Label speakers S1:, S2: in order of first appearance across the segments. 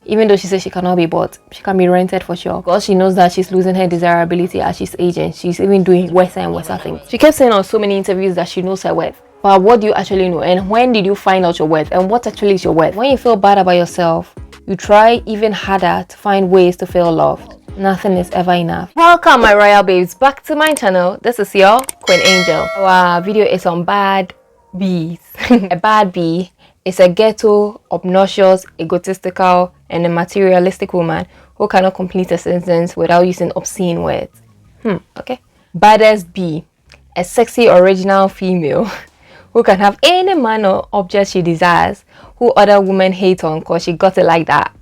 S1: Even though she says she cannot be bought, she can be rented for sure. Because she knows that she's losing her desirability as she's aging. She's even doing worse and worse things. She kept saying on so many interviews that she knows her worth. But what do you actually know? And when did you find out your worth? And what actually is your worth? When you feel bad about yourself, you try even harder to find ways to feel loved. Nothing is ever enough. Welcome, my royal babes, back to my channel. This is your Queen Angel. Our video is on bad bees. A bad bee is a ghetto, obnoxious, egotistical, and a materialistic woman who cannot complete a sentence without using obscene words. Okay. Baddest bee, a sexy, original female who can have any man or object she desires, who other women hate on because she got it like that.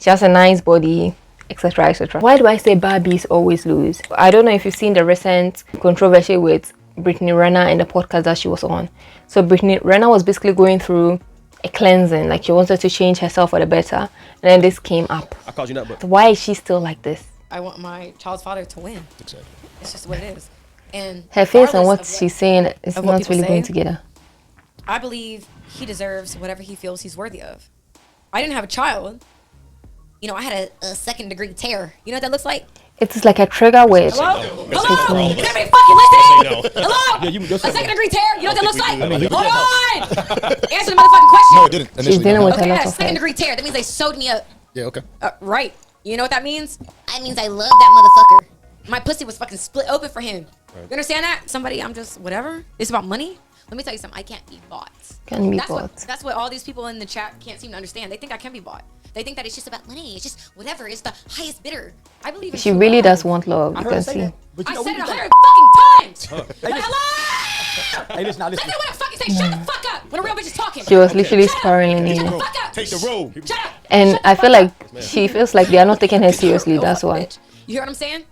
S1: She has a nice body, etc, etc. Why do I say bad bees always lose? I don't know if you've seen the recent controversy with Brittany Renner and the podcast that she was on. So Brittany Renner was basically going through a cleansing, like she wanted to change herself for the better, and then this came up. I called you that, but why is she still like this?
S2: I want my child's father to win. Exactly. It's just what it is. And
S1: her face and what she's saying is not really going together.
S2: I believe he deserves whatever he feels he's worthy of. I didn't have a child. You know, I had a second-degree tear. You know what that looks like?
S1: It's like a trigger word.
S2: Hello? Hello? Is everybody fucking listening? Hello? Yeah, a second-degree tear? You know what that looks like? Hold on! Answer the motherfucking question. No, it didn't.
S1: She's dealing with a lot of
S2: second-degree tear. That means they sewed me up.
S3: Yeah, okay.
S2: Right. You know what that means? That means I love that motherfucker. My pussy was fucking split open for him. Right. You understand that? Somebody, I'm just, whatever. It's about money. Let me tell you something. I can't be bought.
S1: Can be bought.
S2: That's what all these people in the chat can't seem to understand. They think I can be bought. They think that it's just about money. It's just whatever. It's the highest bidder. I believe in
S1: she really does want love. You can see.
S2: I said it 100 fucking times. Hello?
S3: Hey, listen, now listen.
S2: Let me know what I fucking say. Shut the fuck up when a real bitch is talking.
S1: She was literally spiraling in.
S2: Shut the fuck up.
S3: Take the road.
S2: Shut up.
S1: And I feel like she feels like they are not taking her seriously. That's why.
S2: You hear what I'm saying?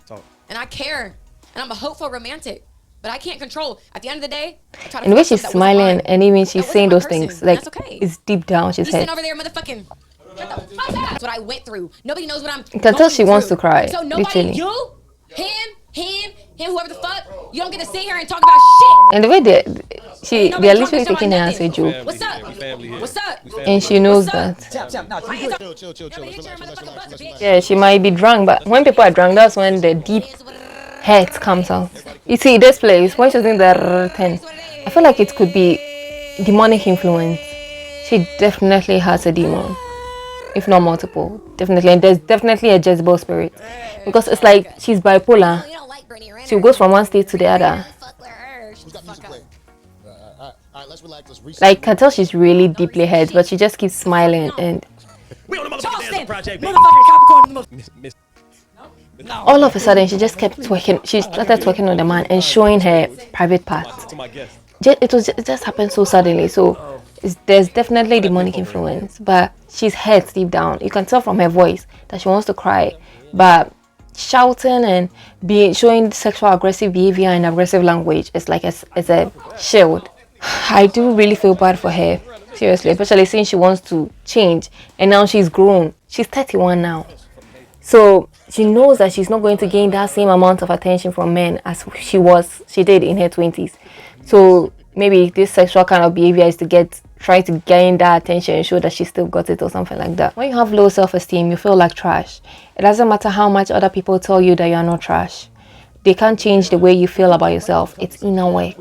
S2: And I care. And I'm a hopeful romantic. But I can't control. At the end of the day,
S1: and the way she's smiling and even she's saying those things, like it's deep down she's head.
S2: Over there, motherfucking. That's what I went through. Nobody knows what I'm.
S1: You can tell she wants to cry.
S2: So nobody,
S1: literally.
S2: you, him, whoever the fuck, you don't get to sit here and talk about shit.
S1: And the way they're literally taking her as a joke.
S2: What's up? What's up?
S1: And she knows that.
S3: Chill.
S1: Yeah, she might be drunk, but when people are drunk, that's when the deep hurt comes out. You see, this place, when she's doing the thing, I feel like it could be demonic influence. She definitely has a demon, if not multiple. Definitely, and there's definitely a Jezebel spirit, because it's like she's bipolar. She goes from one state to the other. Like, I can tell she's really deeply hurt, but she just keeps smiling and. All of a sudden, she just kept twerking. She started twerking on the man and showing her private parts. It just happened so suddenly. So there's definitely demonic influence, but she's hurt deep down. You can tell from her voice that she wants to cry, but shouting and showing sexual aggressive behavior and aggressive language is like it's a shield. I do really feel bad for her, seriously, especially since she wants to change and now she's grown. She's 31 now. So she knows that she's not going to gain that same amount of attention from men as she did in her 20s. So maybe this sexual kind of behavior is to try to gain that attention and show that she still got it or something like that. When you have low self-esteem, you feel like trash. It doesn't matter how much other people tell you that you are not trash. They can't change the way you feel about yourself. It's inner work.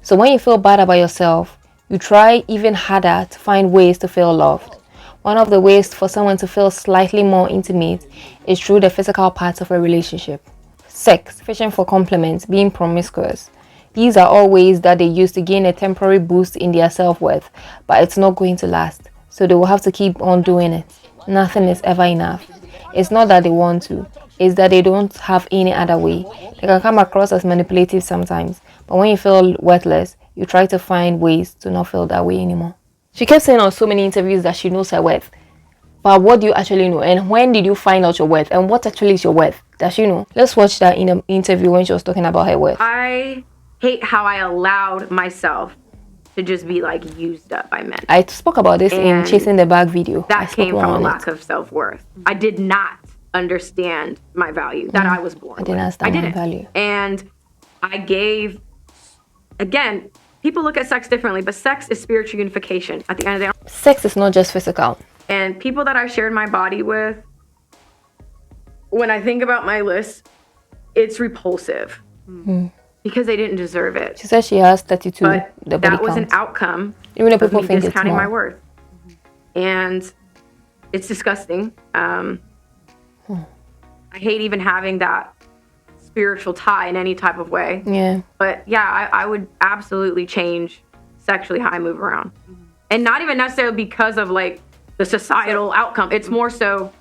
S1: So when you feel bad about yourself, you try even harder to find ways to feel loved. One of the ways for someone to feel slightly more intimate is through the physical parts of a relationship. Sex, fishing for compliments, being promiscuous. These are all ways that they use to gain a temporary boost in their self-worth, but it's not going to last. So they will have to keep on doing it. Nothing is ever enough. It's not that they want to, it's that they don't have any other way. They can come across as manipulative sometimes, but when you feel worthless, you try to find ways to not feel that way anymore. She kept saying on so many interviews that she knows her worth. But what do you actually know? And when did you find out your worth? And what actually is your worth? Does she know? Let's watch that in an interview when she was talking about her worth.
S4: I hate how I allowed myself to just be like used up by men.
S1: I spoke about this in Chasing the Bag video.
S4: That came from a lack of self-worth. I did not understand my value that I was born with.
S1: I didn't understand my value.
S4: And I gave, again, people look at sex differently, but sex is spiritual unification. At the end of the day,
S1: sex is not just physical.
S4: And people that I shared my body with, when I think about my list, it's repulsive because they didn't deserve it.
S1: She said she has 32.
S4: But
S1: the body
S4: that was an
S1: count.
S4: outcome
S1: Even if
S4: of
S1: people
S4: me
S1: think it's
S4: discounting my
S1: small.
S4: worth. And it's disgusting. I hate even having that spiritual tie in any type of way.
S1: Yeah.
S4: But yeah, I would absolutely change sexually how I move around. And not even necessarily because of like the societal outcome. It's more so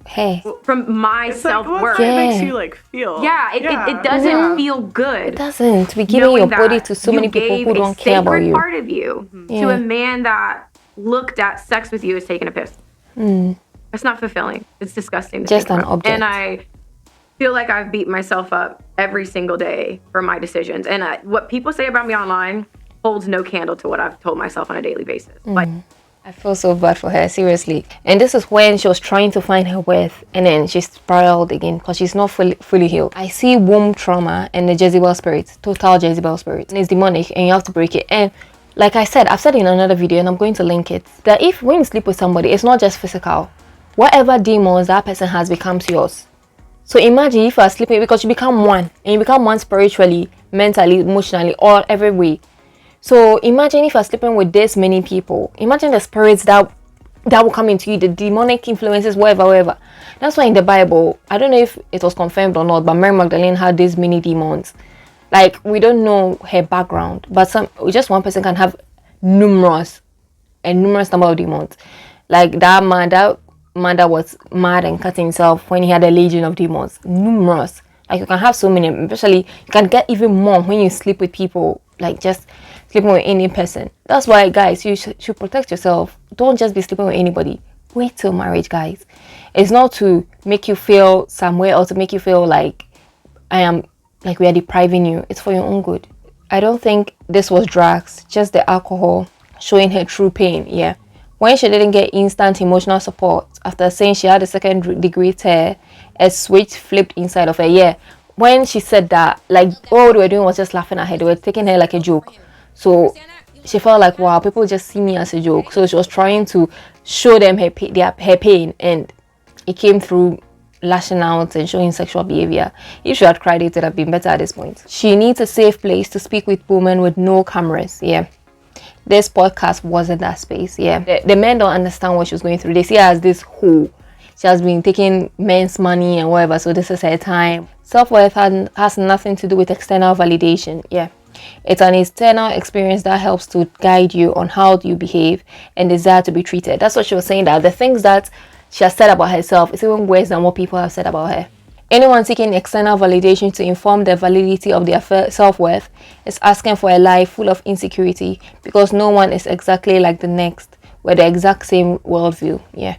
S1: Hey.
S4: from my
S3: It's like,
S4: self-worth.
S3: well, it makes
S1: Yeah.
S3: you like feel.
S4: Yeah, it doesn't feel good.
S1: It doesn't. Be giving
S4: knowing
S1: your body
S4: that
S1: to so
S4: you
S1: many people
S4: gave
S1: who
S4: a
S1: don't care about
S4: sacred
S1: you.
S4: part of you to
S1: Yeah.
S4: a man that looked at sex with you as taking a piss. That's not fulfilling. It's disgusting. To
S1: Just
S4: think
S1: an
S4: about.
S1: object.
S4: And I feel like I've beat myself up every single day for my decisions. And what people say about me online holds no candle to what I've told myself on a daily basis. Like,
S1: I feel so bad for her, seriously. And this is when she was trying to find her worth, and then she spiraled again because she's not fully healed. I see womb trauma and the Jezebel spirit, total Jezebel spirit. And it's demonic, and you have to break it. And like I said, I've said in another video, and I'm going to link it, that if when you sleep with somebody, it's not just physical. Whatever demons that person has becomes yours. So imagine if you are sleeping, because you become one, and you become one spiritually, mentally, emotionally, all every way. So imagine if you're sleeping with this many people. Imagine the spirits that will come into you, the demonic influences, wherever. That's why in the Bible, I don't know if it was confirmed or not, but Mary Magdalene had these many demons. Like, we don't know her background, but just one person can have numerous number of demons. Like that man that was mad and cut himself when he had a legion of demons. Numerous. Like, you can have so many, especially you can get even more when you sleep with people, like just sleeping with any person. That's why, guys, you should protect yourself. Don't just be sleeping with anybody. Wait till marriage, guys. It's not to make you feel some way or to make you feel like we are depriving you. It's for your own good. I don't think this was drugs, just the alcohol showing her true pain. Yeah. When she didn't get instant emotional support after saying she had a second degree tear, a switch flipped inside of her. Yeah. When she said that, like, all they were doing was just laughing at her. They were taking her like a joke. So she felt like, wow, people just see me as a joke. So she was trying to show them her pain, and it came through lashing out and showing sexual behavior. If she had cried, it would have been better at this point. She needs a safe place to speak with women with no cameras. Yeah. This podcast wasn't that space. Yeah. The men don't understand what she was going through. They see her as this whore. She has been taking men's money and whatever, so this is her time. Self-worth has nothing to do with external validation. Yeah. It's an internal experience that helps to guide you on how you behave and desire to be treated. That's what she was saying, that the things that she has said about herself is even worse than what people have said about her. Anyone seeking external validation to inform the validity of their self-worth is asking for a life full of insecurity, because no one is exactly like the next with the exact same worldview. Yeah.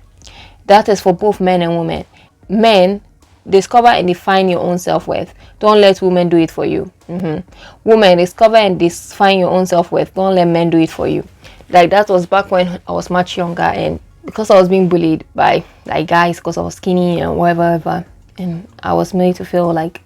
S1: That is for both men and women. Men, discover and define your own self-worth. Don't let women do it for you. Women, discover and define your own self-worth. Don't let men do it for you. Like, that was back when I was much younger, and because I was being bullied by like guys because I was skinny and whatever, and I was made to feel like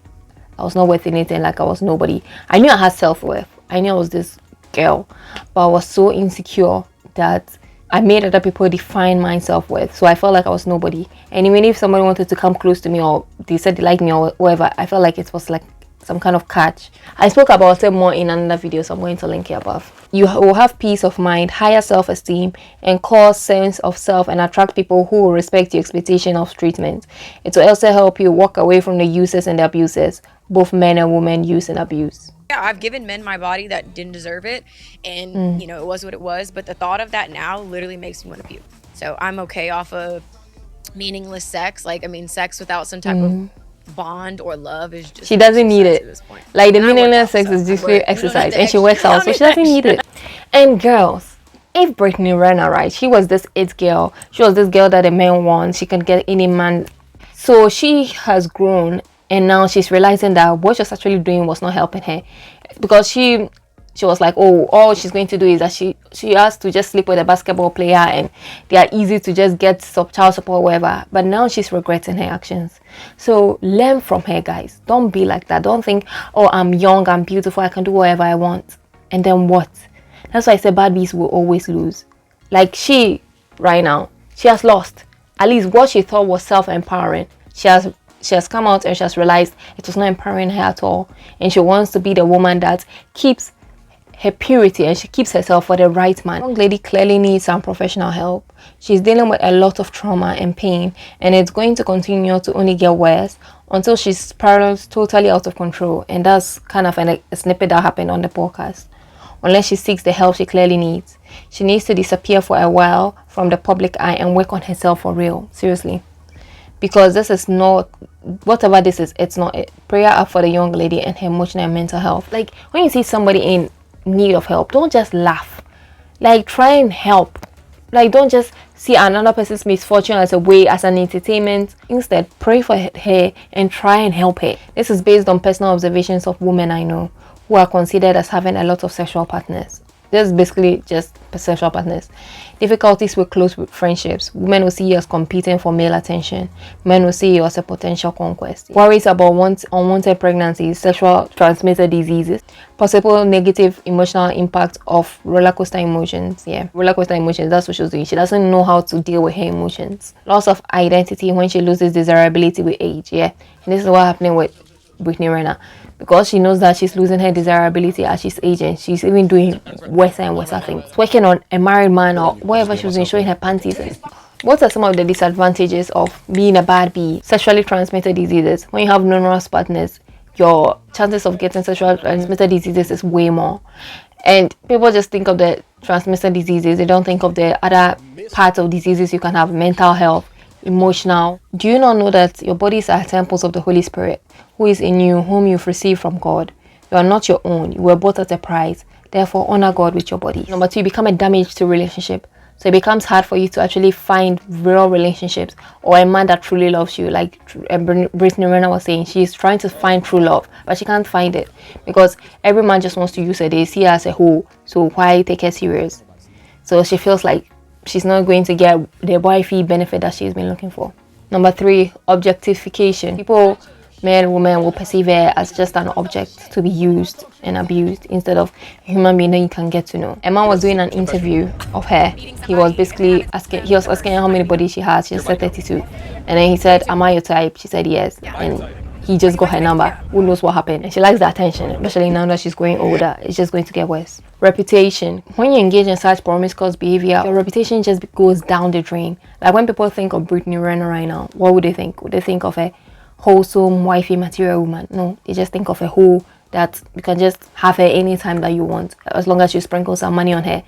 S1: I was not worth anything, like I was nobody. I knew I had self-worth. I knew I was this girl, but I was so insecure that I made other people define my self-worth. So I felt like I was nobody. And even if somebody wanted to come close to me, or they said they like me or whatever, I felt like it was like some kind of catch. I spoke about it more in another video, so I'm going to link it above. You will have peace of mind, higher self-esteem, and core sense of self, and attract people who will respect your expectation of treatment. It will also help you walk away from the users and the abusers. Both men and women use and abuse.
S2: Yeah, I've given men my body that didn't deserve it, and you know, it was what it was, but the thought of that now literally makes me want to puke. So I'm okay off of meaningless sex. Like, I mean, sex without some type of bond or love is just,
S1: she doesn't need
S2: at
S1: it.
S2: this point.
S1: Like, the
S2: And I work
S1: meaningless
S2: out,
S1: sex
S2: so
S1: is just
S2: I work.
S1: exercise,
S2: You
S1: and she
S2: don't
S1: works
S2: need
S1: out, so she doesn't need it. And girls, if Brittany Renner, right, she was this it girl, she was this girl that a man wants, she can get any man. So she has grown, and now she's realizing that what she's actually doing was not helping her, because she was like, oh, all she's going to do is that she has to just sleep with a basketball player, and they are easy to just get child support or whatever. But now she's regretting her actions. So learn from her, guys. Don't be like that. Don't think, oh, I'm young, I'm beautiful, I can do whatever I want, and then what? That's why I say Baddies will always lose. Like, she right now, she has lost. At least what she thought was self-empowering, she has come out and she has realized it was not empowering her at all, and she wants to be the woman that keeps her purity and she keeps herself for the right man. Young lady clearly needs some professional help. She's dealing with a lot of trauma and pain, and it's going to continue to only get worse until she spirals totally out of control. And that's kind of a snippet that happened on the podcast. Unless she seeks the help she clearly needs, she needs to disappear for a while from the public eye and work on herself for real. Seriously, because this is not, whatever this is, it's not it. Prayer up for the young lady and her emotional and mental health. Like, when you see somebody in need of help, don't just laugh. Like, try and help. Like, don't just see another person's misfortune as a way, as an entertainment. Instead, pray for her and try and help her. This is based on personal observations of women I know who are considered as having a lot of sexual partners. This is basically just sexual partners. Difficulties with close friendships. Women will see you as competing for male attention. Men will see you as a potential conquest. Worries about unwanted pregnancies, sexual transmitted diseases, possible negative emotional impact of roller coaster emotions. Yeah, roller coaster emotions, that's what she's doing. She doesn't know how to deal with her emotions. Loss of identity when she loses desirability with age. Yeah, and this is what happening with Brittany Renner, because she knows that she's losing her desirability as she's aging. She's even doing worse and worse things, working on a married man or whatever she was doing, showing her panties. What are some of the disadvantages of being a bad bee? Sexually transmitted diseases. When you have numerous partners, your chances of getting sexually transmitted diseases is way more. And people just think of the transmitted diseases, they don't think of the other parts of diseases you can have: mental health, emotional. Do you not know that your bodies are temples of the Holy Spirit, who is in you, whom you've received from God? You are not your own. You were bought at a price. Therefore, honor God with your body. Number 2, you become a damage to relationship. So it becomes hard for you to actually find real relationships or a man that truly loves you. Like Brittany Renner was saying, she's trying to find true love, but she can't find it because every man just wants to use her. They see her as a hoe, so why take her serious? So she feels like she's not going to get the wifey benefit that she's been looking for. Number 3, objectification. People, men, women, will perceive her as just an object to be used and abused instead of a human being that you can get to know. A man was doing an interview of her. He was basically asking her how many bodies she has. She said 32. And then he said, "Am I your type?" She said yes. And he just got her number. Who knows what happened? And she likes the attention, especially now that she's growing older. It's just going to get worse. Reputation. When you engage in such promiscuous behavior, your reputation just goes down the drain. Like, when people think of Brittany Renner right now, what would they think? Would they think of a wholesome, wifey material woman? No, they just think of a hoe that you can just have her anytime that you want, as long as you sprinkle some money on her.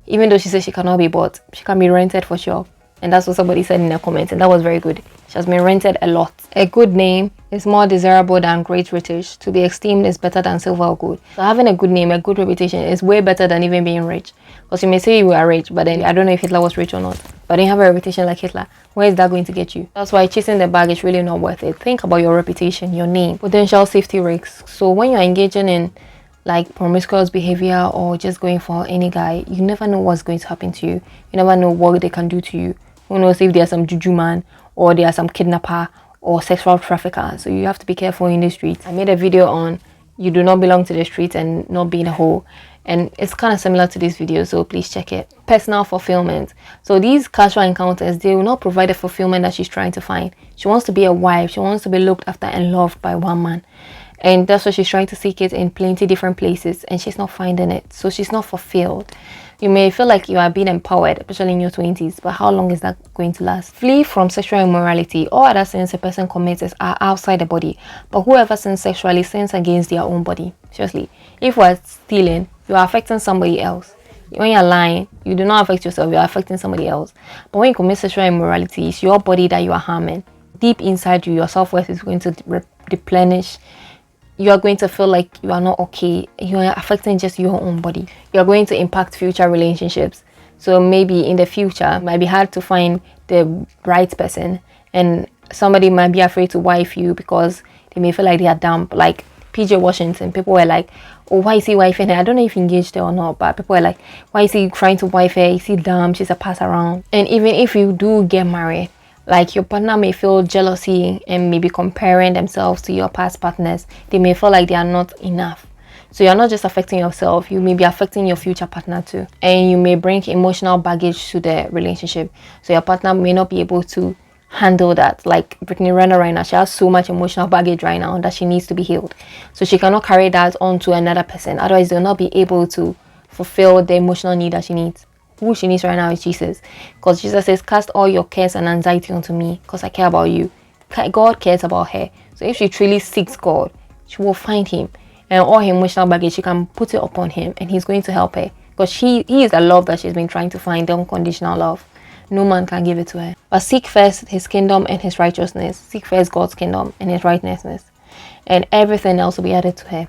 S1: Even though she says she cannot be bought, she can be rented for sure. And that's what somebody said in the comments, and that was very good. She has been rented a lot. A good name is more desirable than great riches. To be esteemed is better than silver or gold. So having a good name, a good reputation is way better than even being rich. Because you may say you are rich, but then I don't know if Hitler was rich or not. But then you have a reputation like Hitler. Where is that going to get you? That's why chasing the bag is really not worth it. Think about your reputation, your name, potential safety risks. So when you're engaging in like promiscuous behavior or just going for any guy, you never know what's going to happen to you. You never know what they can do to you. Who knows if there's some juju man or there's some kidnapper or sexual trafficker. So you have to be careful in the streets. I made a video on you do not belong to the streets and not being a hoe, and it's kind of similar to this video, so please check it. Personal fulfillment. So these casual encounters, they will not provide the fulfillment that she's trying to find. She wants to be a wife. She wants to be looked after and loved by one man. And that's why she's trying to seek it in plenty different places, and she's not finding it. So she's not fulfilled. You may feel like you are being empowered, especially in your 20s, but how long is that going to last? Flee from sexual immorality. All other sins a person commits are outside the body, but whoever sins sexually sins against their own body. Seriously, if we're stealing, you are affecting somebody else. When you're lying, you do not affect yourself, you are affecting somebody else. But when you commit sexual immorality, it's your body that you are harming. Deep inside you, your self-worth is going to replenish. You are going to feel like you are not okay. You are affecting just your own body. You are going to impact future relationships. So maybe in the future, it might be hard to find the right person, and somebody might be afraid to wife you because they may feel like they are dumb. Like PJ Washington, people were like, "Oh, why is he wifing her?" I don't know if he engaged her or not, but people were like, "Why is he trying to wife her? Is he dumb? She's a pass around." And even if you do get married, like, your partner may feel jealousy and maybe comparing themselves to your past partners. They may feel like they are not enough. So you're not just affecting yourself, you may be affecting your future partner too. And you may bring emotional baggage to the relationship. So your partner may not be able to handle that. Like Brittany Renner right now, she has so much emotional baggage right now that she needs to be healed. So she cannot carry that on to another person. Otherwise, they'll not be able to fulfill the emotional need that she needs. Who she needs right now is Jesus. Because Jesus says, cast all your cares and anxiety onto me because I care about you. God cares about her. So if she truly seeks God, she will find him. And all her emotional baggage, she can put it upon him and he's going to help her. Because he is the love that she's been trying to find, the unconditional love. No man can give it to her. But seek first his kingdom and his righteousness. Seek first God's kingdom and his righteousness. And everything else will be added to her.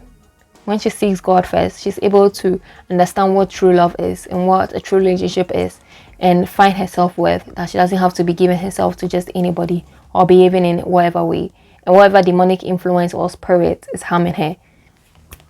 S1: When she seeks God first, she's able to understand what true love is and what a true relationship is, and find her self-worth, that she doesn't have to be giving herself to just anybody or behaving in whatever way. And whatever demonic influence or spirit is harming her,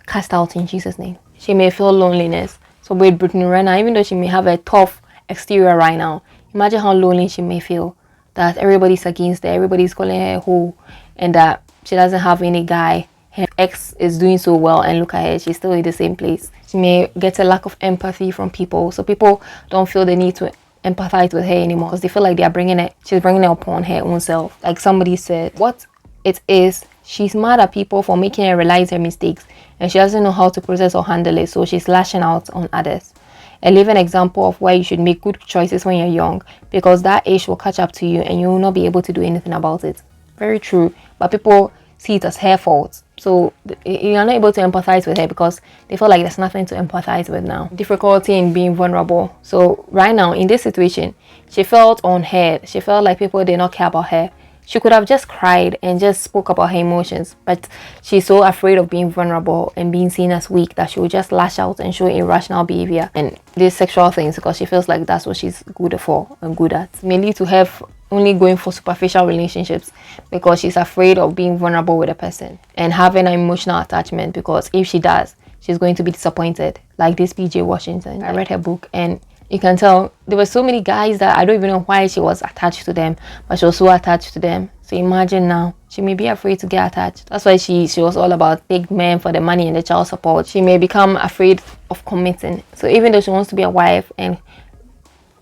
S1: cast out in Jesus' name. She may feel loneliness. So with Brittany Renner, even though she may have a tough exterior right now, imagine how lonely she may feel. That everybody's against her, everybody's calling her a hoe, and that she doesn't have any guy. Her ex is doing so well, and look at her, she's still in the same place. She may get a lack of empathy from people, so people don't feel the need to empathize with her anymore because they feel like she's bringing it upon her own self. Like somebody said, what it is, she's mad at people for making her realize her mistakes, and she doesn't know how to process or handle it, so she's lashing out on others. A living example of why you should make good choices when you're young, because that age will catch up to you and you will not be able to do anything about it. Very true. But people see it as her fault, so you're not able to empathize with her because they feel like there's nothing to empathize with now. Difficulty in being vulnerable. So right now in this situation, she felt unheard. She felt like people did not care about her. She could have just cried and just spoke about her emotions, but she's so afraid of being vulnerable and being seen as weak that she will just lash out and show irrational behavior and these sexual things because she feels like that's what she's good for and good at. May lead to her only going for superficial relationships because she's afraid of being vulnerable with a person and having an emotional attachment, because if she does, she's going to be disappointed. Like this PJ Washington. I read her book and you can tell there were so many guys that I don't even know why she was attached to them, but she was so attached to them. So imagine now, she may be afraid to get attached. That's why she was all about big men for the money and the child support. She may become afraid of committing. So even though she wants to be a wife and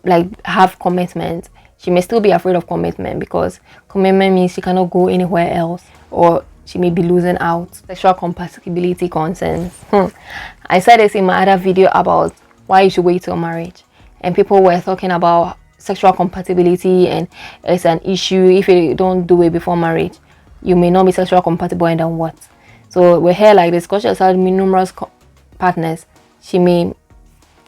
S1: like have commitment, she may still be afraid of commitment because commitment means she cannot go anywhere else, or she may be losing out. Sexual compatibility concerns. I said this in my other video about why you should wait till marriage. And people were talking about sexual compatibility and it's an issue. If you don't do it before marriage, you may not be sexual compatible, and then what? So we're here like this because she has had numerous partners. She may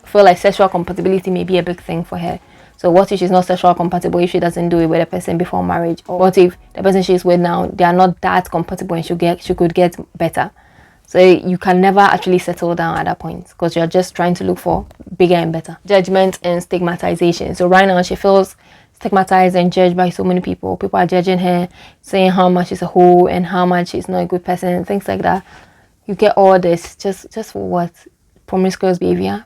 S1: feel like sexual compatibility may be a big thing for her. So what if she's not sexual compatible if she doesn't do it with a person before marriage? Or what if the person she's with now, they are not that compatible and she could get better? So you can never actually settle down at that point because you're just trying to look for bigger and better. Judgment and stigmatization. So right now she feels stigmatized and judged by so many people. People are judging her, saying how much she's a hoe and how much she's not a good person, things like that. You get all this just for what? Promiscuous behavior,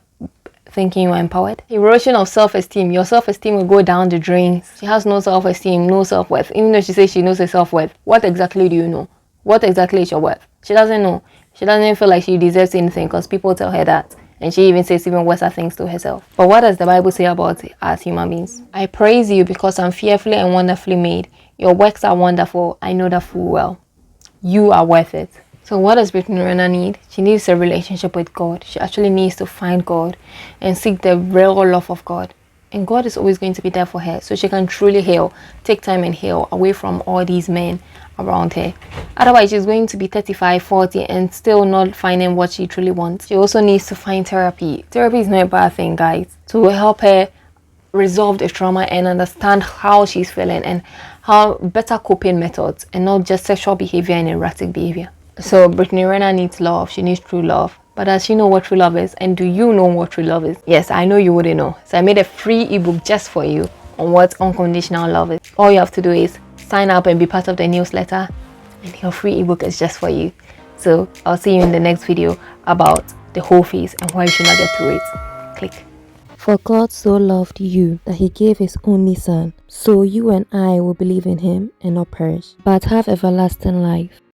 S1: thinking you're empowered. Erosion of self-esteem. Your self-esteem will go down the drains. She has no self-esteem, no self-worth. Even though she says she knows her self-worth, what exactly do you know? What exactly is your worth? She doesn't know. She doesn't even feel like she deserves anything because people tell her that. And she even says even worse things to herself. But what does the Bible say about it as human beings? I praise you because I'm fearfully and wonderfully made. Your works are wonderful. I know that full well. You are worth it. So what does Brittany Renner need? She needs a relationship with God. She actually needs to find God and seek the real love of God. And God is always going to be there for her so she can truly heal, take time and heal away from all these men around her. Otherwise, she's going to be 35, 40 and still not finding what she truly wants. She also needs to find therapy. Therapy is not a bad thing, guys, to help her resolve the trauma and understand how she's feeling and how better coping methods and not just sexual behavior and erratic behavior. So Brittany Renner needs love. She needs true love. But does she know what true love is? And do you know what true love is? Yes, I know you wouldn't know. So I made a free ebook just for you on what unconditional love is. All you have to do is sign up and be part of the newsletter, and your free ebook is just for you. So I'll see you in the next video about the whole phase and why you should not get through it. Click. For God so loved you that he gave his only son, so you and I will believe in him and not perish, but have everlasting life.